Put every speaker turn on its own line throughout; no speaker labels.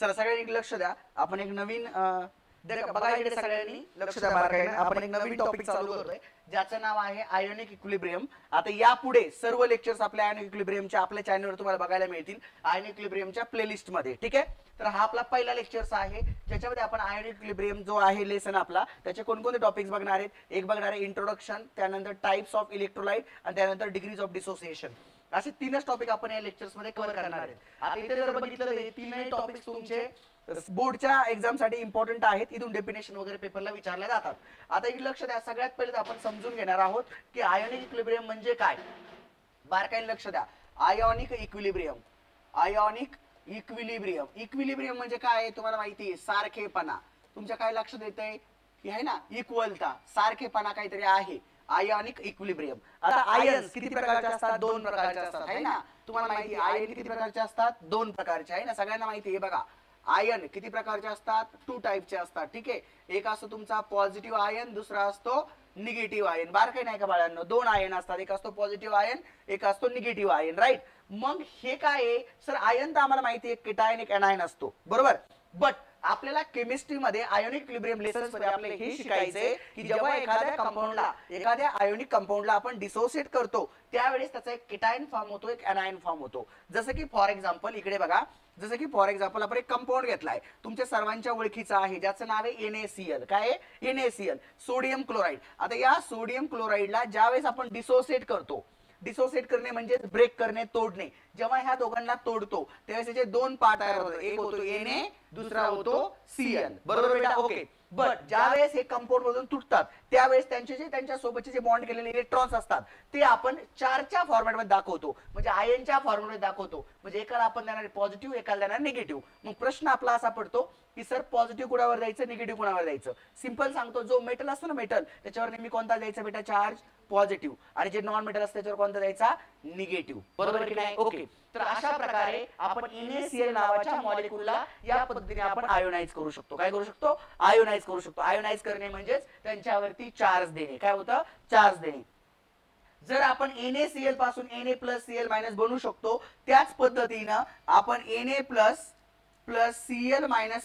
चला सगळ्यांनी लक्ष द्या, आपण एक नवीन बघा इकडे सगळ्यांनी लक्ष द्या बारकाईने, आपण एक नवीन टॉपिक चालू करतोय ज्याचं नाव आहे आयोनिक इक्विलिब्रियम. आता यापुढे सर्व लेक्चर्स आपल्या आयोनिक इक्विलिब्रियमच्या आपल्या चॅनलवर तुम्हाला बघायला मिळतील आयोनिक इक्विलिब्रियमच्या प्लेलिस्ट मध्ये. ठीक आहे, तर हा आपला पहिला लेक्चर्स आहे ज्याच्यामध्ये आपण आयोनिक इक्विलिब्रियम जो आहे लेसन आपला त्याचे कोणकोणते टॉपिक्स बघणार आहेत. एक बघणार आहे इंट्रोडक्शन, त्यानंतर टाइप्स ऑफ इलेक्ट्रोलाइट आणि त्यानंतर डिग्रीज ऑफ डिसोसिएशन. असे तीनच टॉपिक आपण या लेक्चर्स मध्ये कव्हर करणार आहेत. आता इथे जर बघितलं हे तीनही टॉपिक्स तुमचे बोर्डच्या एक्झाम साठी इम्पॉर्टंट आहेत, इथून डेफिनेशन वगैरे पेपरला विचारले जातात. आता इथे लक्ष द्या, सगळ्यात पहिले आपण समजून घेणार आहोत की आयोनिक इक्विलिब्रियम म्हणजे काय. बारकाईने लक्ष द्या, ionic equilibrium, ionic equilibrium, equilibrium म्हणजे काय तुम्हाला माहिती आहे, सारखेपणा. तुमच्या काय लक्षात येतंय की आहे ना, इक्वलता, सारखेपणा काहीतरी आहे आयोनिक इक्विलिब्रियम. आता आयन्स किती प्रकारचे असतात, दोन प्रकारचे असतात आहे ना. तुम्हाला माहिती आहे आयन किती प्रकारचे असतात, दोन प्रकारचे आहे ना, सगळ्यांना माहिती आहे. बघा आयन किती प्रकारचे असतात, टू टाइपचे असतात. ठीक आहे, एक असतो तुमचा पॉझिटिव्ह आयन, दुसरा असतो निगेटिव्ह आयन. बारकाई नाही का बाळांनो, दोन आयन असतात, एक असतो पॉझिटिव्ह आयन, एक असतो निगेटिव्ह आयन. राईट, मग हे काय आहे सर, आयन तर आम्हाला माहिती आहे केटायन एक एनायन असतो, बरोबर. बट आपल्याला केमिस्ट्री मध्ये आयोनिक इक्विलिब्रियम लेसन्स मध्ये आपल्याला हे शिकायचंय की जेव्हा एखाद्या कंपाऊंडला, एखाद्या आयोनिक कंपाऊंडला आपण डिसोसिएट करतो त्यावेळेस त्याचा एक केटायन फॉर्म होतो, एक एनायन फॉर्म होतो. जसं की फॉर एक्झाम्पल इकडे बघा, जसं की फॉर एक्झाम्पल आपण एक कंपाऊंड घेतलाय तुमच्या सर्वांच्या ओळखीचा आहे ज्याचं नाव आहे NaCl. काय आहे NaCl, सोडियम क्लोराईड. आता या सोडियम क्लोराईडला ज्यावेळेस आपण डिसोसिएट करतो, डिसोसिएट करणे म्हणजे ब्रेक करणे, तोडणे. जेव्हा ह्या दोघांना तोडतो त्यावेळेस त्याचे दोन पार्ट तयार होतात, एक होतो Na, दुसरा होतो Cl. बरोबर बेटा, ओके. बट ज्यावेळेस हे कंपाऊंड मधून तुटतात त्यावेळेस त्यांचे जे त्यांच्या सोबतचे जे बॉन्ड केलेले इलेक्ट्रॉन्स असतात ते आपण चारच्या फॉर्मॅट मध्ये दाखवतो, म्हणजे आयनच्या फॉर्मॅट मध्ये दाखवतो. म्हणजे एकाला आपण देणार पॉझिटिव्ह, एकाला देणार निगेटिव्ह. मग प्रश्न आपला असा पडतो की सर पॉझिटिव्ह कुणावर द्यायचं, निगेटिव्ह कुणावर द्यायचं. सिंपल सांगतो, जो मेटल असतो ना मेटल, त्याच्यावर नेहमी कोणता द्यायचा बेटा चार्ज, पॉझिटिव्ह. आणि जे नॉन मेटल असतं त्याच्यावर कोणता द्यायचा, निगेटिव्ह. बरोबर की नाही, ओके. तर अशा प्रकारे आपण NaCl नावाच्या मॉलिक्यूलला या पद्धतीने आपण आयोनाइज करू शकतो. काय करू शकतो, आयोनाइज करू शकतो. आयोनाइज करणे म्हणजेच त्यांच्यावरती चार्ज देणे. काय होतं, चार्ज देणे. जर आपण NaCl पासून Na+Cl- बनवू शकतो, त्याच पद्धतीनं आपण Na+Cl-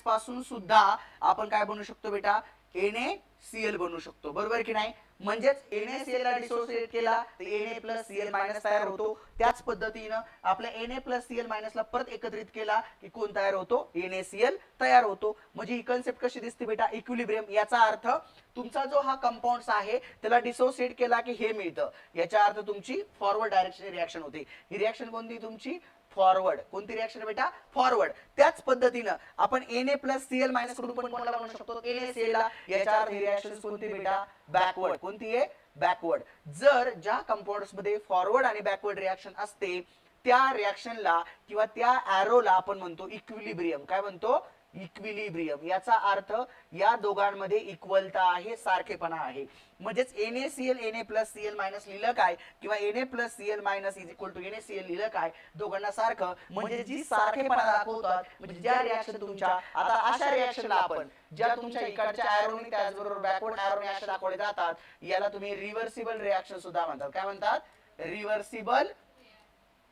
पासून सुद्धा आपण काय बनवू शकतो बेटा, NaCl बनवू शकतो. बरोबर की नाही. म्हणजेच NaCl ला डिसोसिएट केला तर Na+Cl- तयार होतो. त्याच पद्धतीनं आपल्या Na+Cl- ला परत एकत्रित केला की कोण तयार होतो, NaCl तयार होतो. म्हणजे ही कन्सेप्ट कशी दिसते बेटा, इक्विलिब्रियम. याचा अर्थ तुमचा जो हा कंपाऊंड आहे त्याला डिसोसिएट केला की हे मिळतं, याचा अर्थ तुमची फॉरवर्ड डायरेक्शन रिएक्शन होते. ही रिएक्शन कोणती तुमची, फॉरवर्ड. कोणती रिएक्शन बेटा, फॉरवर्ड. त्याच पद्धतीनं आपण Na+Cl- कडून पण कोणाला म्हणू शकतो, NaCl ला. याचा अर्थ ही रिएक्शन कोणती बेटा, बॅकवर्ड. कोणती आहे, बॅकवर्ड. जर ज्या कंपाऊंड्स मध्ये फॉरवर्ड आणि बॅकवर्ड रिएक्शन असते त्या रिएक्शनला किंवा त्या एरोला आपण म्हणतो इक्विलिब्रियम. काय म्हणतो, इक्विलिब्रियम. याचा अर्थ या दोघांमध्ये इक्वलता आहे, सारखेपणा आहे. म्हणजेच NaCl Na+Cl- लिहिलं काय किंवा Na+Cl- NaCl लिहिलं काय, दोघांना सारखं. म्हणजे जी सारखेपणा दाखवतात, म्हणजे ज्या रिएक्शन तुमच्या, आता अशा रिएक्शनला आपण ज्या तुमच्या इकडच्या एरोने त्याचबरोबर बॅकवर्ड एरोने अशा दाखवले जातात, याला तुम्ही रिव्हर्सिबल रिएक्शन सुद्धा म्हणतात. काय म्हणतात, रिव्हर्सिबल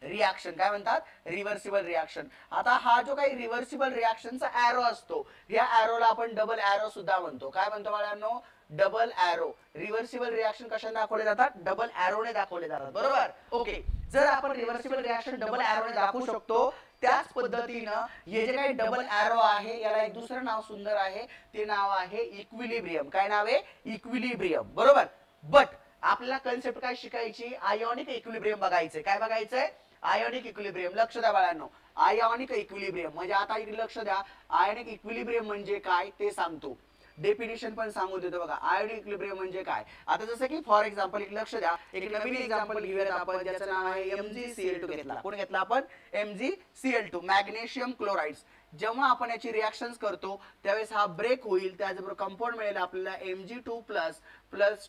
रिएक्शन. काय म्हणतात, रिव्हर्सिबल रिएक्शन. आता हा जो काही रिव्हर्सिबल रिएक्शनचा एरो असतो, या एरोला आपण डबल एरो सुद्धा म्हणतो. काय म्हणतो बाळांनो, डबल एरो. रिव्हर्सिबल रिएक्शन कशाने दाखवले जातात, डबल एरोने दाखवले जातात. बरोबर, ओके. जर आपण रिव्हर्सिबल रिएक्शन डबल एरोने दाखवू शकतो, त्याच पद्धतीनं हे जे काही डबल एरो आहे याला एक दुसरं नाव सुंदर आहे, ते नाव आहे इक्विलिब्रियम. काय नाव आहे, इक्विलिब्रियम. बरोबर. बट आपल्याला कन्सेप्ट काय शिकायची, आयोनिक इक्विलिब्रियम बघायचंय. काय बघायचंय, आयोनिक इक्विलिब्रियम. लक्ष द्या बाळांनो, आयोनिक इक्विलिब्रियम म्हणजे आता इकडे लक्ष द्या, आयोनिक इक्विलिब्रियम म्हणजे काय ते सांगतो, डेफिनेशन पण सांगू देतो. बघा आयोनिक इक्विलिब्रियम म्हणजे काय. आता जसं की फॉर एक्झाम्पल एक लक्ष द्या, एक नवीन एक्झाम्पल घेऊयात आपण ज्याचं नाव आहे MgCl2 घेतला. कोण घेतला आपण, MgCl2, मॅग्नेशियम क्लोराइड्स. जेव्हा आपण याची रिएक्शन्स करतो त्यावेळेस हा ब्रेक होईल, त्याचबरोबर कंपाऊंड मिळेल आपल्याला Mg2+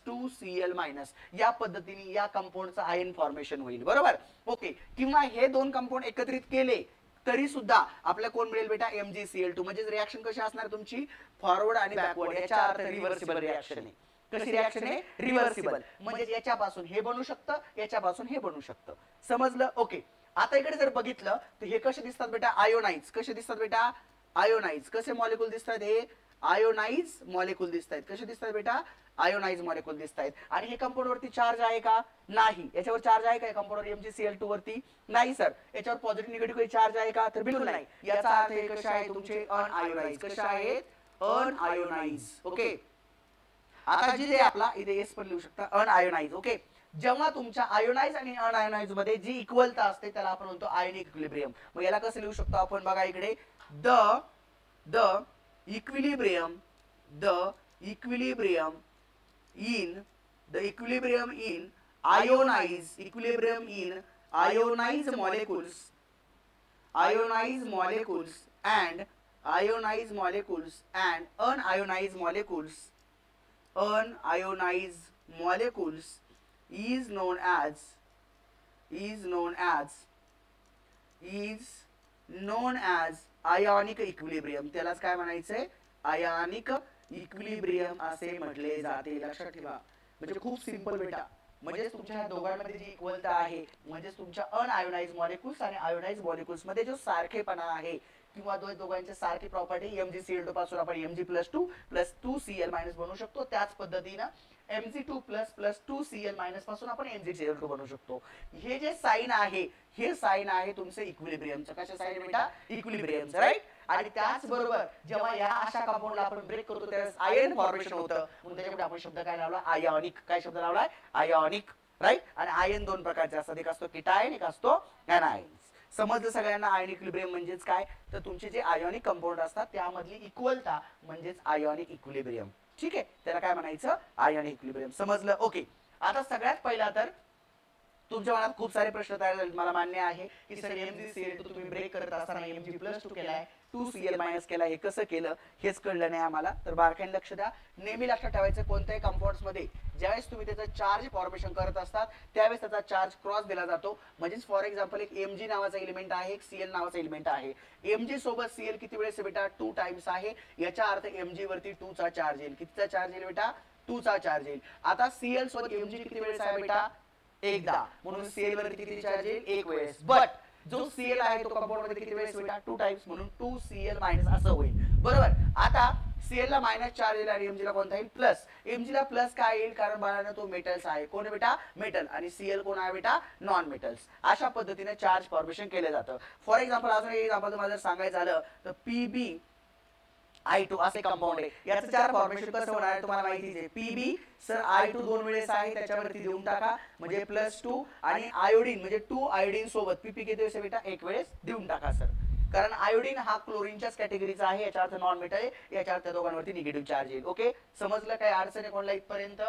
2Cl-. या पद्धतीने या कंपाऊंडचं आयन फॉर्मेशन होईल. बरोबर, ओके. किंवा हे दोन कंपाऊंड एकत्रित केले तरी सुद्धा आपल्याला कोण मिळेल बेटा, MgCl2. म्हणजे रिएक्शन कशी असणार तुमची, फॉरवर्ड आणि बॅकवर्ड. याचा अर्थ रिव्हर्सिबल रिएक्शन आहे. कशी रिएक्शन आहे, रिव्हर्सिबल. म्हणजे याच्यापासून हे बनू शकतं, याच्यापासून हे बनू शकतं. समजलं, ओके. आता इकडे जर बघितलं तर हे कसे दिसतात बेटा, आयोनाइज. कसे दिसतात बेटा, आयोनाइज कसे मॉलिक्यूल दिसतात, हे आयोनाइज मॉलिक्यूल दिसतात. कसे दिसतात बेटा, आयोनाइज मॉलिक्यूल दिसतात. आणि हे कंपाऊंड वरती चार्ज आहे का, नाही. याच्यावर चार्ज आहे का कंपाऊंड MgCl2 वरती, नाही सर. याच्यावर पॉझिटिव्ह निगेटिव्ह चार्ज आहे का, तर बिलकुल नाही. याचा अर्थ हे कसे आहे तुमचे अनआयोनाइज. कसे आहेत, अनआयोनाइज. ओके. आता जिथे आपला इथे एस पण लिहू शकता, अनआयोनाइज. ओके. जेव्हा तुमच्या आयोनाइज आणि अनआयोनाइज मध्ये जी इक्वलता असते त्याला आपण म्हणतो आयोनिक इक्विलिब्रियम. मग याला कसं लिहू शकतो आपण, बघा इकडे, the equilibrium in ionized molecules and unionized molecules is known as ionic equilibrium. त्यालाच काय म्हणायचंय, आयोनिक इक्विलिब्रियम असे म्हटले जाते. लक्षात ठेवा. म्हणजे खूप सिंपल बेटा. म्हणजे तुमच्या ह्या दोघांमध्ये जी इक्वलता आहे, म्हणजे तुमच्या अनआयोनाइज मॉलिक्युल्स आणि आयोनाइज मॉलिक्युल्स मध्ये जो सारखेपणा आहे किंवा दोघांच्या सारखी प्रॉपर्टी, MgCl2 पासून आपण Mg+2 + 2Cl- बनवू शकतो. त्याच पद्धतीने Mg2 + 2Cl- पासून आपण MgCl2 बनवू शकतो. हे जे साइन आहे, हे साइन आहे तुमचे इक्विलिब्रियमचं. कशा साइन बेटा, इक्विलिब्रियमचं, राईट. आणि त्याच बरोबर जेव्हा या अशा कंपाऊंडला आपण ब्रेक करतो त्यावेळेस आयन फॉर्मेशन होतं, म्हणून त्याच्यामध्ये आपण शब्द काय लावला, आयोनिक. काय शब्द लावलाय, आयोनिक, राईट. आणि आयन दोन प्रकारचे असतात, एक असतो कीटायन, एक असतो एनायन. समजलं सगळ्यांना आयोनिक इक्विलिब्रियम म्हणजेच काय, तर तुमचे जे आयोनिक कंपाऊंड असतात त्यामधली इक्वलता म्हणजेच आयोनिक इक्विलिब्रियम. ठीक आहे, त्याला काय म्हणायचं, आयोनिक इक्विलिब्रियम. समजलं. ओके. आता सगळ्यात पहिला तर तुमच्या मनात खूप सारे प्रश्न तयार झाले, मला मान्य आहे की सर MgCl2 तुम्ही ब्रेक करत असताना Mg+2 केलाय, 2Cl- केलाय, हे कसं केलं हेच कळलं नाही आम्हाला. तर बारकाईने लक्ष द्या. नेहमी लक्षात ठेवायचं, कोणत्याही कंपाऊंड्स मध्ये ज्यावेळेस तुम्ही त्याचं चार्ज फॉर्मेशन करत असतात त्यावेळेस त्याचा चार्ज क्रॉस दिला जातो. म्हणजेच फॉर एक्झाम्पल एक Mg नावाचा एलिमेंट आहे, एक Cl नावाचा एलिमेंट आहे. Mg सोबत Cl किती वेळेस बेटा, 2 टाइम्स आहे. याचा अर्थ Mg वरती 2 चा चार्ज येईल. कितीचा चार्ज येईल बेटा, 2 चा चार्ज येईल. आता Cl सोबत Mg किती वेळेस आहे बेटा, एकदा. म्हणून Cl वरती किती चार्ज येईल, एक वेळेस. बट जो Cl आहे तो कंपाऊंड मध्ये किती वेळेस बेटा, 2 टाइम्स, म्हणून 2Cl- असं होईल. बरोबर. आता Cl ला मायनस चार्ज येईल आणि Mg ला कोणता येईल, प्लस. Mg ला प्लस काय येईल, कारण बाळांनो तो मेटल्स आहे. कोण आहे बेटा, मेटल. आणि Cl कोण आहे बेटा, नॉन मेटल्स. अशा पद्धतीने चार्ज फॉर्मेशन केलं जातं. फॉर एक्झाम्पल अजून एक एक्झाम्पल तुम्हाला जर सांगायचं झालं तर PbI2 असे कंपाऊंड आहे. याचं चार फॉर्मेशन कसं होणार आहे तुम्हाला माहितीच आहे. Pb सर I2 दोन वेळेस आहे, त्याच्यावरती देऊन टाका, म्हणजे +2. आणि आयोडीन म्हणजे 2 आयोडीन सोबत Pp किती वेळेस बेटा, एक वेळेस देऊन टाका सर. कारण आयोडीन हा क्लोरीनच्याच कॅटेगरीचा आहे, याचा अर्थ नॉन मेटल आहे, याच्या अर्थ दोघांवरती निगेटिव्ह चार्ज येईल. ओके. समजलं, काय अडचण आहे कोणाला इथपर्यंत,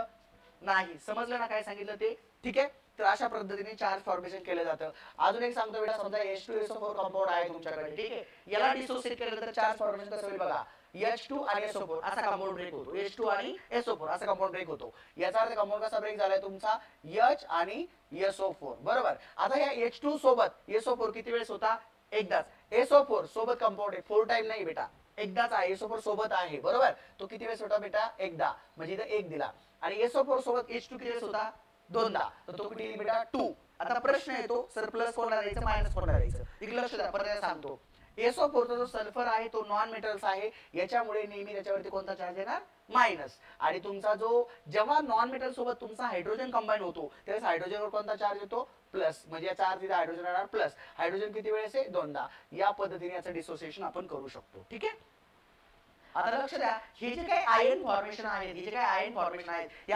नाही समजलं ना काय सांगितलं ते, ठीक आहे. तर अशा पद्धतीने चार्ज फॉर्मेशन केलं जातं. अजून एक सांगतो बेटा, समजा H2SO4 कंपाऊंड आहे तुमच्याकडे, ठीक आहे. याला डिसोसिएट केलं तर चार्ज फॉर्मेशन कसं होईल बघा, H2 आणि SO4 असा कंपाऊंड ब्रेक होतो. H2 आणि SO4 असा कंपाऊंड ब्रेक होतो. याचा अर्थ कंपाऊंड कसा ब्रेक झालाय तुमचा, H आणि SO4. बरोबर. आता या H2 सोबत SO4 किती वेळेस होता, एकदाच. SO4 सोबत कंपाऊंड आहे, 4 टाइम नाही बेटा, एकदाच आहे. SO4 सोबत आहे, बरोबर. तो किती वेळेस होता बेटा, एकदा. म्हणजे इथं एक दिला. आणि SO4 सोबत H2 किती वेळेस होता, दोनदा. तर तो किती येईल बेटा, 2. आता प्रश्न येतो, सर प्लस कोणाला द्यायचं, मायनस कोणाला द्यायचं. एक लक्ष द्या, परत सांगतो. SO4 जो सल्फर आहे तो नॉन मेटल्स आहे, याच्यामुळे नेहमी त्याच्यावरती कोणता चार्ज येणार, मायनस. आणि तुमचा जो जेव्हा नॉन मेटल सोबत तुमचा हायड्रोजन कंबाईन होतो त्यावेळेस हायड्रोजनवर कोणता चार्ज येतो, प्लस. म्हणजे याचा अर्थ इथे हायड्रोजन येणार प्लस. हायड्रोजन किती वेळेस आहे, दोनदा. या पद्धतीने याचं डिसोसिएशन आपण करू शकतो. ठीक आहे. आता लक्ष द्या, हे जे काही आयन फॉर्मेशन आहेत, या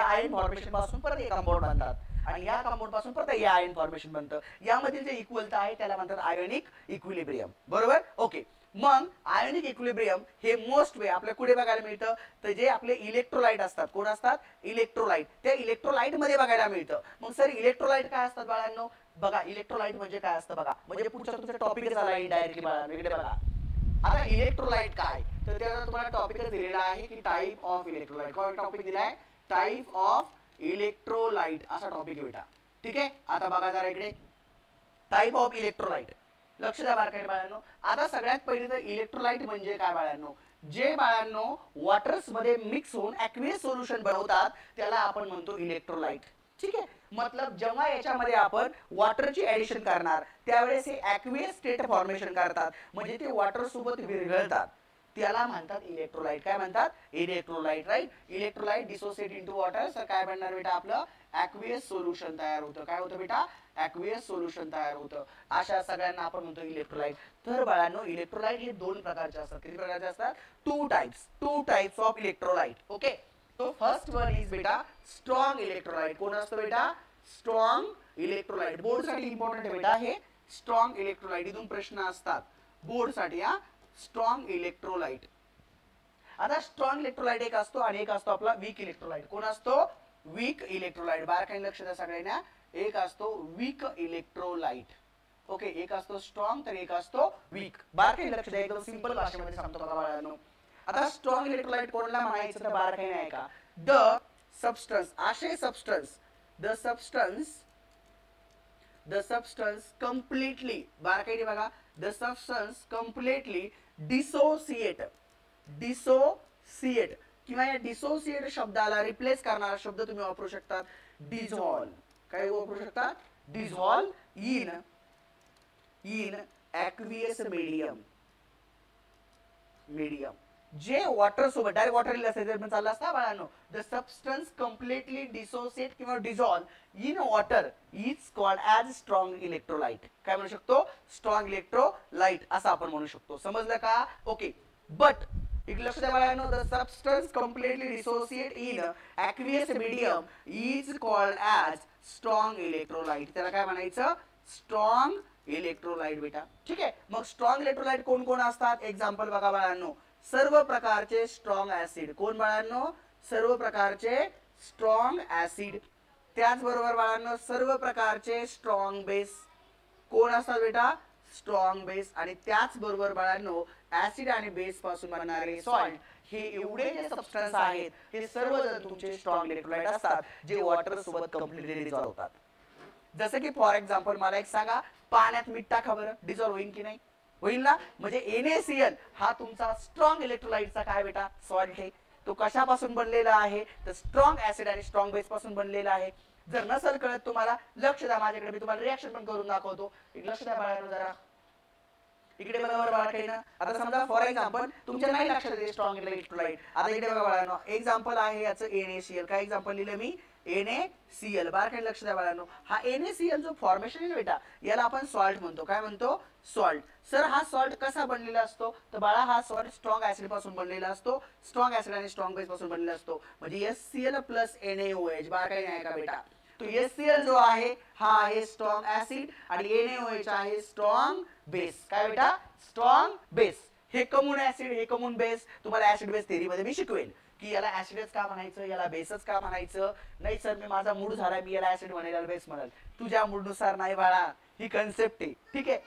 आयन फॉर्मेशन पासून परत एक कंपाऊंड बनतात आणि या कंपाऊंड पासून परत या आयन फॉर्मेशन बनतं. यामधील जे इक्वलता आहे त्याला म्हणतात आयोनिक इक्विलिब्रियम. बरोबर. ओके. मग आयोनिक इक्विलिब्रियम हे मोस्ट वे आपल्या पुढे बघायला मिळतं, तर जे आपले इलेक्ट्रोलाइट असतात, कोण असतात, इलेक्ट्रोलाइट. त्या इलेक्ट्रोलाइट मध्ये बघायला मिळतं. मग सर इलेक्ट्रोलाइट काय असतात बाळांनो, बघा इलेक्ट्रोलाइट म्हणजे काय असतं बघा, म्हणजे पुढचा तुमचा टॉपिक झाला इनडायरेक्टली बाळांनो. इकडे बघा, आता इलेक्ट्रोलाइट काय, तर त्याला तुम्हाला टॉपिकच दिलेला आहे की टाइप ऑफ इलेक्ट्रोलाइट. काय टॉपिक दिलाय, टाइप ऑफ इलेक्ट्रोलाइट असा टॉपिक आहे बेटा. ठीक आहे. आता बघा जरा इकडे, टाइप ऑफ इलेक्ट्रोलाइट. लक्ष द्या बारकाईने बाळांनो. आता सगळ्यात पहिले तर इलेक्ट्रोलाइट म्हणजे काय बाळांनो, जे बाळांनो वॉटर्स मध्ये मिक्स होऊन ॲक्वियस सोल्युशन बनवतात त्याला आपण म्हणतो इलेक्ट्रोलाइट. ठीक आहे. मतलब जेव्हा याच्यामध्ये आपण वॉटरची ऍडिशन करणार त्यावेळेस हे ॲक्वियस स्टेट फॉर्मेशन करतात, म्हणजे ते वॉटर सोबत विरघळतात. त्याला म्हणतात इलेक्ट्रोलाइट. काय म्हणतात? Electrolyte. Right. Electrolyte dissociate into water. तर काय बनणार बेटा आपलं ॲक्वियस सोल्युशन तयार होतं. काय होतं बेटा? ॲक्वियस सोल्युशन तयार होतं. अशा सगळ्यांना आपण म्हणतो इलेक्ट्रोलाइट. तर बाळांनो इलेक्ट्रोलाइट हे दोन प्रकारचे असतात. किती प्रकारचे असतात? Two types of electrolyte. Okay. तो फर्स्ट वन इज बेटा स्ट्रॉंग इलेक्ट्रोलाइट. कोण असतं बेटा? Strong electrolyte. बोर्ड साठी इम्पॉर्टंट आहे बेटा हे स्ट्रॉंग इलेक्ट्रोलाइट. इथून प्रश्न असतात बोर्ड साठी. हा स्ट्रॉंग इलेक्ट्रोलाइट. आता स्ट्रॉंग इलेक्ट्रोलाइट एक असतो आणि एक असतो आपला वीक इलेक्ट्रोलाइट. कोण असतो? Weak electrolyte. बारकाईने लक्ष द्या सगळ्यांना. एक असतो वीक इलेक्ट्रोलाइट. ओके. एक असतो स्ट्रॉंग तर एक असतो वीक. बारकाईने लक्ष द्या. एकदम सिंपल भाषेमध्ये सांगतो बघा बाळांनो. आता स्ट्रॉंग इलेक्ट्रोलाइट कोणाला म्हणायचं तर बारकाईने आहे का? द सबस्टन्स असे सबस्टन्स the substance completely बारकाईने बघा the substance completely dissociate किंवा या dissociate शब्दाला रिप्लेस करणारा शब्द तुम्ही वापरू शकता dissolve. काय वापरू शकता? dissolve in aqueous medium. जे वॉटर सोबत डायरेक्ट वॉटर असेल पण चाललं असता बाळांनो. द सबस्टन्स कम्प्लिटली डिसोसिएट किंवा dissolve in water is called as strong electrolyte. काय म्हणू शकतो? स्ट्रॉंग इलेक्ट्रोलाइट असं आपण म्हणू शकतो. समजलं का? ओके. बट इकडे लक्ष द्या बाळांनो. The substance completely dissociate in aqueous medium is called as strong electrolyte. त्याला काय म्हणायचं? स्ट्रॉंग इलेक्ट्रोलाइट बेटा. ठीक आहे. मग स्ट्रॉंग इलेक्ट्रोलाइट कोण कोण असतात? एक्झाम्पल बघा बाळांनो. सर्व प्रकारचे स्ट्रॉंग ऍसिड. कोण बाळांनो? सर्व प्रकारचे स्ट्रॉंग ऍसिड. त्याचबरोबर बाळांनो सर्व प्रकारचे स्ट्रॉंग बेस. कोण असतात बेटा? Strong base. आणि त्याचबरोबर बाळांनो ऍसिड आणि बेस पासून बनणारे सॉल्ट. हे एवढे जे सबस्टन्स आहेत हे सर्वजण तुमचे स्ट्रॉंग इलेक्ट्रोलाइट असतात जे वॉटर सोबत कम्प्लिटली डिझॉल्व होतात. जसं की फॉर एक्झाम्पल मला एक सांगा, पाण्यात मीठ टाका बरं, डिझॉल्व होईल की नाही? होईल ना. म्हणजे NaCl हा तुमचा स्ट्रॉंग इलेक्ट्रोलाइटचा काय बेटा? सॉल्ट आहे. तो कशापासून बनलेला आहे? तर स्ट्रॉंग ऍसिड आणि स्ट्रॉंग बेस पासून बनलेला आहे. जर नसेल कळत तुम्हाला लक्ष द्या माझ्याकडे, मी तुम्हाला रिएक्शन पण करून दाखवतो. लक्ष द्या बाळांनो जरा. इकडे बघा बरं बाळांनो. आता समजा फॉर एक्झाम्पल तुमच्या नाही लक्षात येते स्ट्रॉंग इलेक्ट्रोलाइट. आता इकडे बघा बाळांनो एक्झाम्पल आहे याचं NaCl. काय एक्झाम्पल लिहिलं मी? NaCl. बारकाईने लक्ष द्या बाळांनो. हा NaCl जो फॉर्मेशन आहे बेटा याला आपण सॉल्ट म्हणतो. काय म्हणतो? सॉल्ट. सर हा सॉल्ट कसा बनलेला असतो? तर बाळा हा सॉल्ट स्ट्रॉंग ऍसिड पासून बनलेला असतो. स्ट्रॉंग ऍसिड आणि स्ट्रॉंग बेस पासून बनलेला असतो. म्हणजे HCl प्लस NaOH. बारकाईने आहे का बेटा? तो HCl जो आहे हा आहे स्ट्रॉंग ऍसिड आणि NaOH आहे स्ट्रॉंग बेस. काय बेटा? Strong base. हे कमून ऍसिड हे कमून बेस. तुम्हाला ऍसिड बेस थेअरी मध्ये मी शिकवेल की याला ऍसिडच का म्हणायचं, याला बेसच का म्हणायचं. नाही सर मी माझा मूड झाला मी याला ऍसिड म्हणाल याला बेस म्हणाल. तुझ्या मूड नुसार नाही बाळा. ही कन्सेप्ट आहे. ठीक आहे.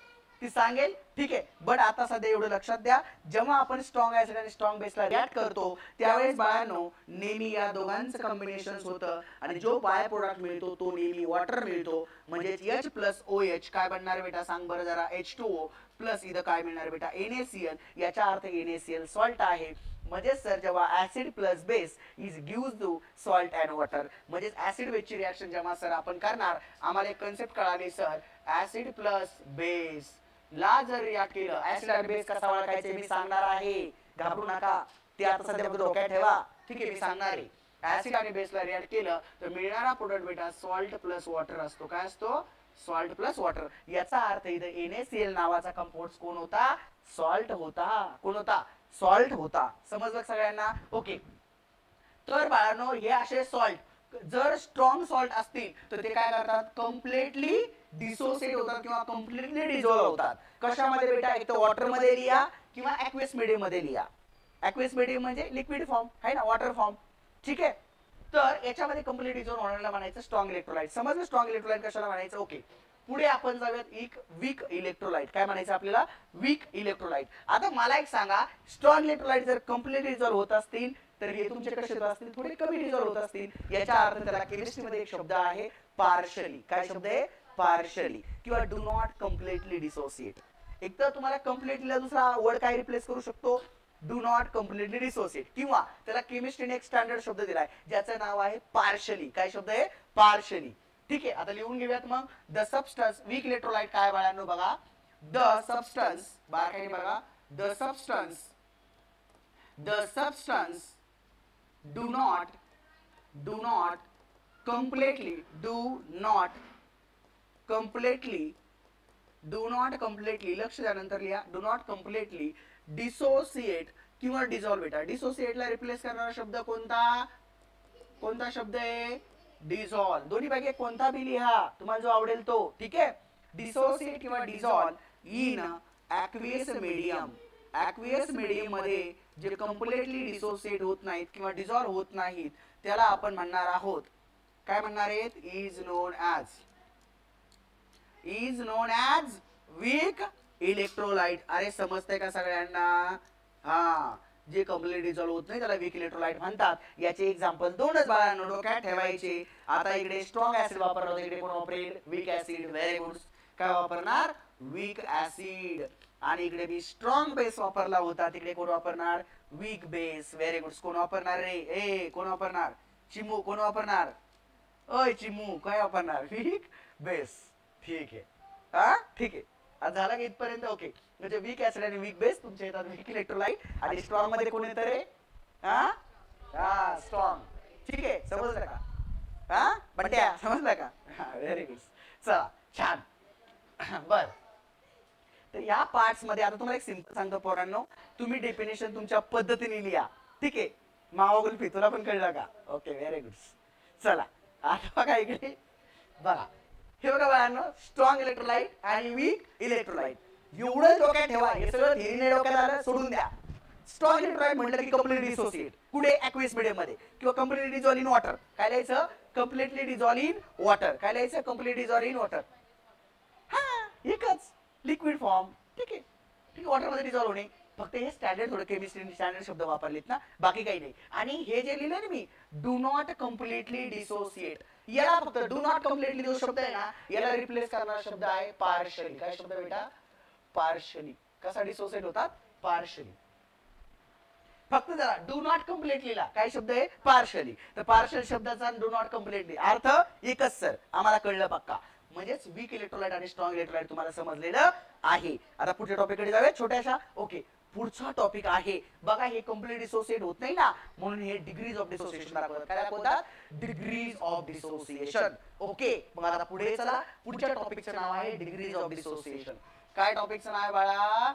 ती सांगेल. ठीक आहे. बट आता सध्या एवढं लक्षात द्या, जेव्हा आपण स्ट्रॉंग ऍसिड आणि स्ट्रॉंग बेसला रिॲक्ट करतो त्यावेळेस बाळांनो नेहमी या दोघांचं कॉम्बिनेशन होतं आणि जो बाय प्रोडक्ट मिळतो तो नेहमी वॉटर मिळतो. म्हणजे H प्लस OH काय बनणार बेटा? सांग बरं जरा. H2O प्लस इथं काय मिळणार बेटा? NaCl. याचा अर्थ NaCl सॉल्ट आहे. म्हणजे सर जेव्हा acid plus base is gives to salt and water, म्हणजे ऍसिड बेसची रिएक्शन जेव्हा सर आपण करणार आम्हाला एक कन्सेप्ट कळाली सर. ऍसिड प्लस बेस ला जर रिॲक्ट केलं, ऍसिड आणि बेस कसा ओळखायचे मी सांगणार आहे. घाबरू नका. ते आता सध्या डोक्यात ठेवा. ठीक आहे. मी सांगणार आहे. ऍसिड आणि बेसला रिॲक्ट केलं तर मिळणारा प्रोडक्ट बेटा सॉल्ट प्लस वॉटर असतो. काय असतो? Salt plus water. याचा अर्थ इथं NaCl नावाचा कंपाऊंड कोण होता? सॉल्ट होता. कोण होता? सॉल्ट होता. समजलं सगळ्यांना? ओके. तर बाळांनो हे असे सॉल्ट जर स्ट्रॉंग सॉल्ट असतील तर ते काय करतात? कम्प्लिटली डिसोसिएट होतात किंवा कम्प्लिटली डिझॉल्व होतात. कशामध्ये बेटा? एक तर वॉटर मध्ये लिहा किंवा ॲक्वियस मीडियम मध्ये लिहा. ॲक्वियस मीडियम म्हणजे लिक्विड फॉर्म आहे ना, वॉटर फॉर्म. ठीक आहे. तर याच्यामध्ये कम्प्लिटली डिझॉल्व होण्याला म्हणायचं स्ट्रॉंग इलेक्ट्रोलाइट. समजलं स्ट्रॉंग इलेक्ट्रोलाइट कशाला म्हणायचं? ओके. पुढे आपण जाऊयात एक वीक इलेक्ट्रोलाइट. काय म्हणायचं आपल्याला? Weak electrolyte. आता मला एक सांगा, स्ट्रॉंग इलेक्ट्रोलाइट जर कम्प्लिटली डिझॉल्व होत असतील तर हे तुमचे कसे होत असतील? थोडे कमी डिझॉल्व होत असतील. याचा अर्थ त्याला केमिस्ट्रीमध्ये एक शब्द आहे पार्शली. काय शब्द आहे? पार्शली किंवा डू नॉट कम्प्लिटली डिसोसिएट. एक तर तुम्हाला कम्प्लिटली दुसरा वर्ड काय रिप्लेस करू शकतो? Do not completely dissociate. किंवा त्याला केमिस्ट्रीने एक स्टँडर्ड शब्द दिलाय ज्याचं नाव आहे पार्शली. काय शब्द आहे? पार्शली. ठीक आहे. आता लिहून घेऊयात मग. द सबस्टन्स वीक इलेक्ट्रोलाइट काय बाळांनो बघा. द सबस्टन्स बारकाईने बघा. The substance the substance do not completely लक्ष द्यानंतर लिहा डू नॉट कम्प्लिटली डिसोसिएट किंवा डिझॉल्व. बेटा डिसोसिएटला रिप्लेस करणारा शब्द कोणता शब्द आहे? डिझॉल्व. दोन्ही पैकी कोणता बी लिहा तुम्हाला जो आवडेल तो. ठीक आहे. डिसोसिएट किंवा dissolve in aqueous medium. Aqueous medium मध्ये जे कम्प्लिटली डिसोसिएट होत नाहीत किंवा डिझॉल्व होत नाहीत त्याला आपण म्हणणार आहोत, काय म्हणणार आहेत? Is known as weak electrolyte. अरे समजतंय का सगळ्यांना? हा, जे कम्प्लीट डिझॉल्व होत नाही त्याला वीक इलेक्ट्रोलाइट म्हणतात. याचे एक्झाम्पल दोनच बाळांनो डोक्यात ठेवायचे. आता इकडे स्ट्रॉंग ऍसिड वापरला होता, इकडे कोण वापरेल? Weak acid. Very good. काय वापरणार? Weak acid. आणि इकडे मी स्ट्रॉंग बेस वापरला होता, तिकडे कोण वापरणार? Weak base. Very good. कोण वापरणार रे? ए कोण वापरणार? चिमू. कोण वापरणार? अय चिमू काय वापरणार? Weak base. ठीक आहे. हा ठीक आहे. आज झाला का इथपर्यंत? ओके. म्हणजे वीक ऍसिड आणि वीक बेस तुमच्या येतात वीक इलेक्ट्रोलाइट. आणि स्ट्रॉंग मध्ये कोण येतं रे? हा स्ट्रॉंग. ठीक आहे. समजलं का? हा बंट्या समजलं का? Very good. चला छान. बर, तर या पार्ट्स मध्ये आता तुम्हाला एक सिंपल सांगतो पोरांनो, तुम्ही डेफिनेशन तुमच्या पद्धतीने लिहा. ठीक आहे. मावा गुल्फी तुला पण कळलं का? Okay very good. चला आता बघा इकडे बघा. हे बघा बाळांनो, स्ट्रॉंग इलेक्ट्रोलाइट आणि वीक इलेक्ट्रोलाइट एवढं डोक्यात ठेवा. हे सगळं थिअरीने डोक्यात आलं सोडून द्या. स्ट्रॉंग इलेक्ट्रोलाइट म्हटलं की कम्प्लीटली डिसोसिएट कुठे? ॲक्वियस मीडियम मध्ये किंवा कम्प्लीटली डिझॉल्व इन वॉटर. काय लिहायचं? Completely dissolve in water. काय लिहायचं? Completely dissolve in water. हा एकच लिक्विड फॉर्म. ठीक आहे. ठीक. वॉटर मध्ये डिझॉल्व होणे. फक्त हे स्टँडर्ड थोडं केमिस्ट्री स्टँडर्ड शब्द वापरलेत ना, बाकी काही नाही. आणि हे जे लिहिलं ना me do not completely dissociate, याला फक्त डू नॉट कम्प्लिटली जो शब्द आहे ना याला रिप्लेस करणारा शब्द आहे पार्शली. काय शब्द बेटा? पार्शली. कसा डिसोसिएट होतात? पार्शली. फक्त जरा डू नॉट कम्प्लिटलीला काय शब्द आहे? पार्शली. तर पार्शल शब्दाचा डू नॉट कम्प्लिटली अर्थ एकच सर, आम्हाला कळलं पक्का. म्हणजेच वीक इलेक्ट्रोलाइट आणि स्ट्रॉंग इलेक्ट्रोलाइट तुम्हाला समजलेलं आहे. आता पुढच्या टॉपिक कडे जाऊया छोट्याशा. ओके. पुढचा टॉपिक आहे बघा, हे कम्प्लीट डिसोसिएट होत नाही ना म्हणून हे डिग्रीज ऑफ डिसोसिएशन दाखवतात. काय दाखवतात? Degrees of dissociation. ओके. मग आता पुढे चला. पुढच्या टॉपिकचं नाव आहे डिग्रीज ऑफ डिसोसिएशन. काय टॉपिकचं नाव आहे बाळा?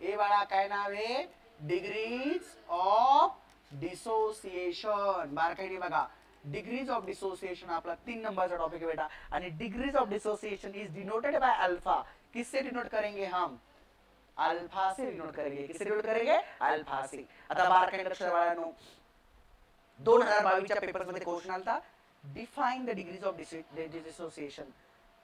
ए बाळा काय नाव आहे? Degrees of dissociation. बारकाईने बघा. डिग्रीज ऑफ डिसोसिएशन आपला 3 नंबरचा टॉपिक है बेटा. आणि degrees of dissociation is denoted by alpha. किससे डिनोट करेंगे हम? अल्फा से डिनोट करेंगे. किससे डिनोट करेंगे? अल्फा से. आता बारकाईने लक्ष द्या. 2022 च्या पेपर्स मध्ये क्वेश्चन आलता, define the degrees of dissociation.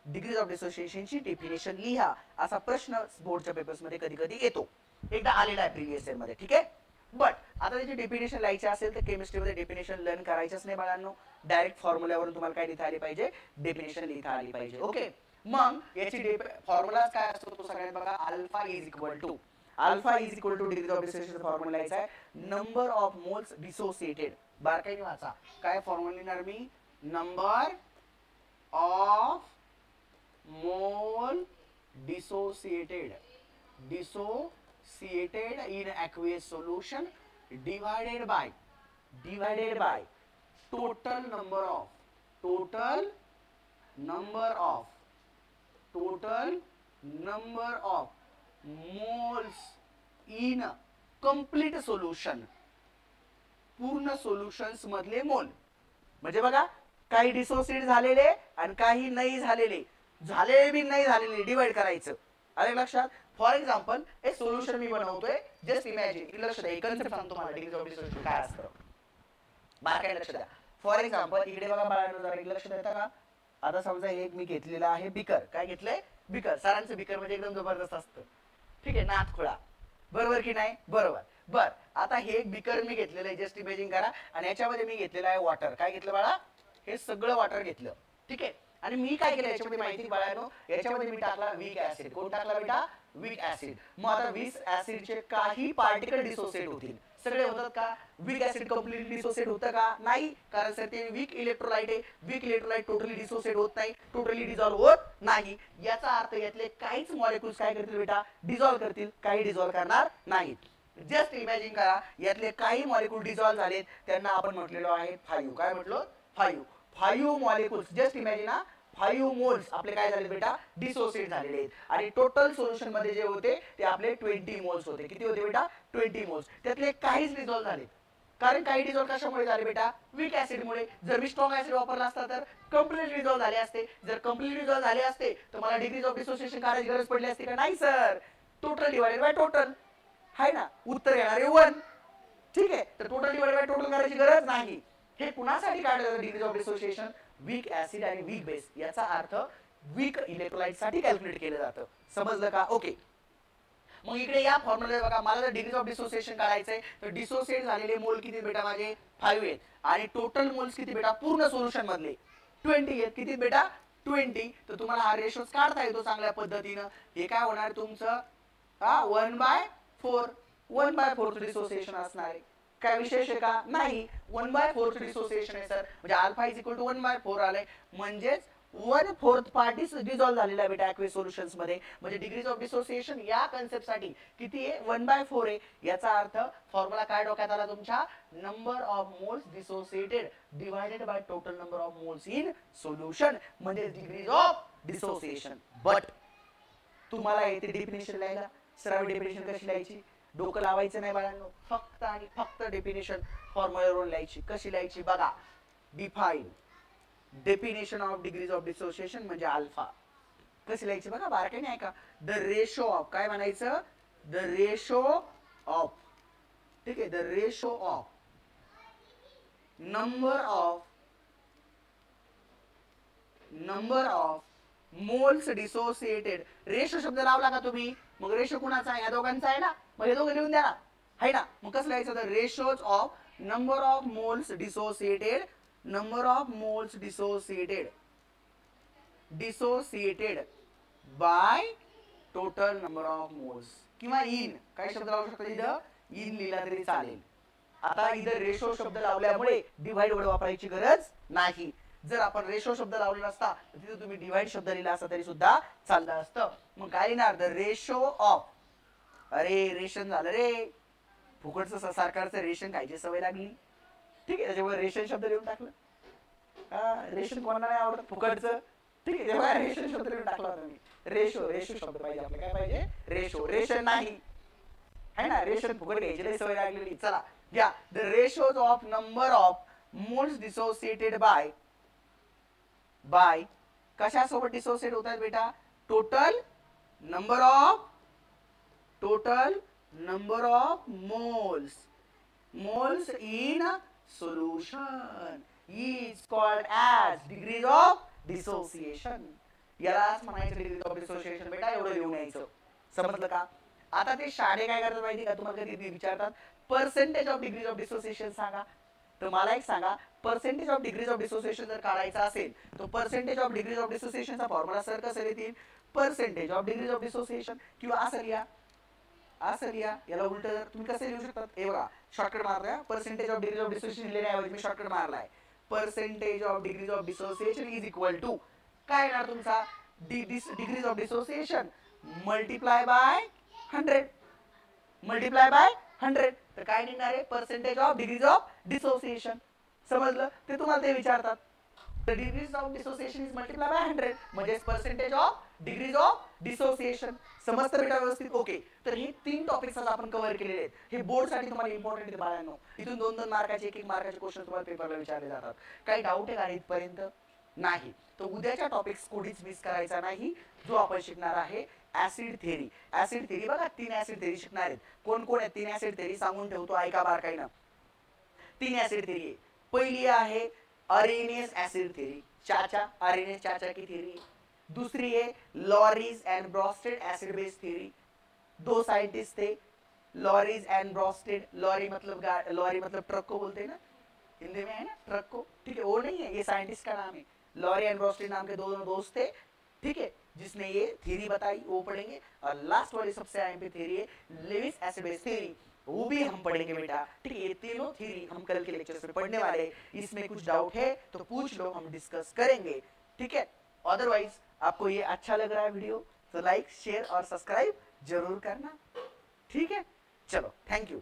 Degrees of dissociation ची डेफिनेशन लिहा असा प्रश्न बोर्डच्या पेपर्स मध्ये कधी कधी येतो. एकदा आलेला आहे प्रिव्हियस इयर मध्ये. ठीक आहे. बट आता त्याची डेफिनेशन लिहायची असेल तर केमिस्ट्रीमध्ये डेफिनेशन लर्न करायचंच नाही बाळांनो. डायरेक्ट फॉर्म्युल्यावरून तुम्हाला काय लिहिता आली पाहिजे? डेफिनेशन लिहिता आली पाहिजे. ओके. मग याची फॉर्म्युला काय असतो तो सगळ्यांना बघा. Alpha is equal to degree of dissociation formula लिहायचा आहे. Number of moles dissociated. बारकाईने वाचा. काय फॉर्म्युला लिहिणार मी? Number of mole dissociated in aqueous solution divided by total number of moles in complete solution. पूर्ण सोल्युशन्स मधले मोल. म्हणजे बघा काही डिसोसिएट झालेले आणि काही नाही झालेले बी नाही झालेले डिवाइड करायचं. आले लक्षात? फॉर एक्झाम्पल एक सोल्युशन मी बनवतोय. Just imagine. लक्ष द्या. एक कन्सेप्ट सांगतो मला डिग्रीज ऑफ डिसोसिएशन काय असतं. बारकाईने लक्ष द्या. फॉर एक्झाम्पल इकडे बघा बाळांनो जरा एक लक्ष देता का? आता समजा एक मी घेतलेला आहे बिकर. काय घेतलंय? बिकर. सरांचं बिकर म्हणजे एकदम जबरदस्त असतं. ठीक आहे. नाथ खुळा. बरोबर की नाही? बरोबर. बर आता हे एक बिकर मी घेतलेलं आहे. जस्ट इमॅजिन करा. आणि याच्यामध्ये मी घेतलेलं आहे वॉटर. काय घेतलं बाळा? हे सगळं वॉटर घेतलं. ठीक आहे. आणि मी काय केलं याच्यामध्ये माहिती बाळांनो, याच्यामध्ये मी टाकला वीक ऍसिड. कोण टाकला बेटा? Weak acid. मग आता वीक ऍसिडचे काही पार्टिकल डिसोसिएट होतील. सगळे होतात का? वीक ऍसिड कम्प्लीटली डिसोसिएट होतं का? नाही. कारण सर ते वीक इलेक्ट्रोलाइट आहे. वीक इलेक्ट्रोलाइट टोटली डिसोसिएट होत नाही, टोटली डिझॉल्व होत नाही. याचा अर्थ यातले काहीच मॉलिक्युल्स काय करतील बेटा? डिझॉल्व करतील, काही डिझॉल्व करणार नाहीत. जस्ट इमॅजिन करा यातले काही मॉलिक्यूल डिझॉल्व्ह झालेत त्यांना आपण म्हटलेलो आहे 5. काय म्हटलं? 5 मॉलिक्यूल्स. जस्ट इमॅजिन ना 5 मोल्स आपले काय झाले बेटा? डिसोसिएट झालेले आहेत. आणि टोटल सोल्युशन मध्ये जे होते ते आपले 20 मोल्स होते. किती होते बेटा? 20 मोल्स. त्यातले काहीच डिझॉल्व्ह झाले. कारण काही डिझॉल्व्ह कशामुळे झाले बेटा? वीक ऍसिड मुळे. जर मी स्ट्रॉंग ऍसिड वापरला असता तर कम्प्लीट डिझॉल्व्ह झाले असते. जर कम्प्लीट डिझॉल्व्ह झाले असते तर मला डिग्रीज ऑफ डिसोसिएशन काढायची गरज पडली असती का? नाही sir. Total divided by total आहे ना, उत्तर येणार आहे 1. ठीक आहे, तर टोटल डिवाइडेड बाय टोटल करायची गरज नाही. हे कुणासाठी काढलं जातं degrees of dissociation? Weak acid आणि वीक बेस. याचा अर्थ वीक इलेक्ट्रोलाइट साठी कॅल्क्युलेट केलं जातं. समजलं का? ओके. मग इकडे या फॉर्म्युला बघा, मला जर डिग्रीज ऑफ डिसोसिएशन काढायचंय तर डिसोसिएट झालेले मोल किती बेटा? माझे 5 आहेत. आणि टोटल मोल्स किती बेटा? पूर्ण सोल्युशन मधले 20 आहेत. किती बेटा? 20. तर तुम्हाला हा रेशो काढता येतो चांगल्या पद्धतीनं. हे काय होणार तुमचं? 1/4. 1/4 डिसोसिएशन असणार आहे. काय विशेष आहे का? नाही. 1/4 डिसोसिएशन आहे सर. म्हणजे अल्फा इज इक्वल टू 1/4 आलंय. म्हणजेच 1/4 पार्ट डिझॉल्व्ह झालेला आहे बेटा ॲक्वेस सोल्युशन्स मध्ये. म्हणजे डिग्रीज ऑफ डिसोसिएशन या कन्सेप्ट साठी किती आहे? 1/4 आहे. याचा अर्थ फॉर्म्युला काय डोक्यात आला तुमच्या? Number of moles dissociated divided by total number of moles in solution, म्हणजे डिग्रीज ऑफ डिसोसिएशन. बट तुम्हाला येते डेफिनेशन लिहायला. सरळ डेफिनेशन कशी लिहायची? डोकं लावायचं नाही बाळांनो. फक्त आणि फक्त डेफिनेशन फॉर्म्युलावरून लिहायची. कशी लिहायची बघा? Define definition of degrees of dissociation म्हणजे अल्फा. कशी लिहायची बघा? बारकाईने ऐका. द रेशो ऑफ, काय म्हणायचं? द रेशो ऑफ, ठीक आहे, the ratio of number of moles dissociated. Ratio शब्द लावला का तुम्ही? मग रेशो कुणाचा आहे? या दोघांचा आहे ना. मग हे दोघं लिहून द्या ना, आहे ना. मग कसं लिहायचं? The ratios of number of moles dissociated, number of moles dissociated by total number of moles. किंवा इन, काय शब्द लावू शकता इथं? इन लिहिला तरी चालेल. आता इथं रेशो शब्द लावल्यामुळे डिवाइड वर्ड वापरायची गरज नाही. जर आपण रेशो शब्द लावला नसता तर तिथे तुम्ही डिवाइड शब्द लिहिला असता तरी सुद्धा चाललं असतं. मग काय लिहिणार? द रेशो ऑफ, अरे रेशन झालं रे, फुकटचं सरकारचं रेशन खायची सवय लागली. ठीक आहे, त्याच्यामुळे रेशन शब्द लिहून टाकलं. रेशन कोणाला नाही आवडत फुकटचं? ठीक आहे, तेव्हा रेशन शब्द लिहून टाकला होता मी. रेशो शब्द पाहिजे आपल्याला. काय पाहिजे? रेशो. रेशन नाही है ना, रेशन फुकट घ्यायची सवय लागलेली. चला घ्या. The ratios of number of moles dissociated by कशासोबत डिसोसिएट होतात बेटा? Total number of moles in solution is called as degrees of dissociation. यालाच म्हणायचं डिग्रीज ऑफ डिसोसिएशन बेटा. एवढं लिहून यायचं. समजलं का? आता ते शाळे काय करतात माहिती का? तुम्हाला कधी विचारतात percentage of degrees of dissociation सांगा. तर मला एक सांगा, percentage of degrees of dissociation जर काढायचा असेल तर पर्सेंटेज ऑफ डिग्रीज ऑफ डिसोसिएशनचा फॉर्म्युला सर कसं लिहितील? Percentage of degrees of dissociation किंवा असं लिहा. याला उलट तुम्ही कसं लिहू शकतात? हे बघा, शॉर्टकट मारलाय. Percentage of degrees of dissociation लिहिण्याऐवजी मी शॉर्टकट मारलाय. Percentage of degrees of dissociation is equal to काय येणार तुमचा? Degrees of dissociation multiply by 100. तर काय निघणार आहे? Percentage of degrees of dissociation. समजलं? ते तुम्हाला ते विचारतात. The degrees of dissociation is multiplied by 100 म्हणजे percentage of degrees of dissociation. समजतं बेटा व्यवस्थित? ओके. तर हे 3 टॉपिक्स आज आपण कव्हर केलेले आहेत. हे बोर्ड साठी तुम्हाला इम्पॉर्टंट आहे बाळांनो. इथून 2-2 मार्काचे 1-1 मार्काचे क्वेश्चन तुम्हाला पेपरला विचारले जातात. काही डाऊट आहे का इथपर्यंत? नाही. तर उद्याच्या टॉपिक्स कोणीच मिस करायचा नाही. जो आपण शिकणार आहे ऍसिड थेरी. ऍसिड थेरी बघा, 3 ऍसिड थेरी शिकणार आहेत. कोण कोण आहेत 3 ऍसिड थेरी? सांगून ठेवतो, ऐका बारकाईनं. 3 ऍसिड थेरी आहे. पहिली आहे अरेनियस ऍसिड थेरी. अरेनियस चाचा की थेरी. दूसरी है lorries end ब्रॉस्टेड acid base theory. 2 scientist थे, लॉरीज एंड ब्रॉस्टेड. लॉरी मतलब ट्रक को बोलते हैं ना, हिंदी में है ना ट्रक को. ठीक है, वो नहीं है, ये साइंटिस्ट का नाम है. लॉरी एंड ब्रॉस्टेड नाम के दोनों दोस्त थे. ठीक है, जिसने ये थ्योरी बताई वो पढ़ेंगे. और लास्ट वाली सबसे अहम थ्योरी है लेविस एसिड बेस थ्योरी, वो भी हम पढ़ेंगे बेटा. ठीक है, ये तीनों थ्योरी हम कल के लेक्चर्स में पढ़ने वाले हैं. इसमें कुछ डाउट है तो पूछ लो, हम डिस्कस करेंगे. ठीक है, अदरवाइज आपको ये अच्छा लग रहा है वीडियो तो लाइक शेयर और सब्सक्राइब जरूर करना. ठीक है, चलो थँक्यू.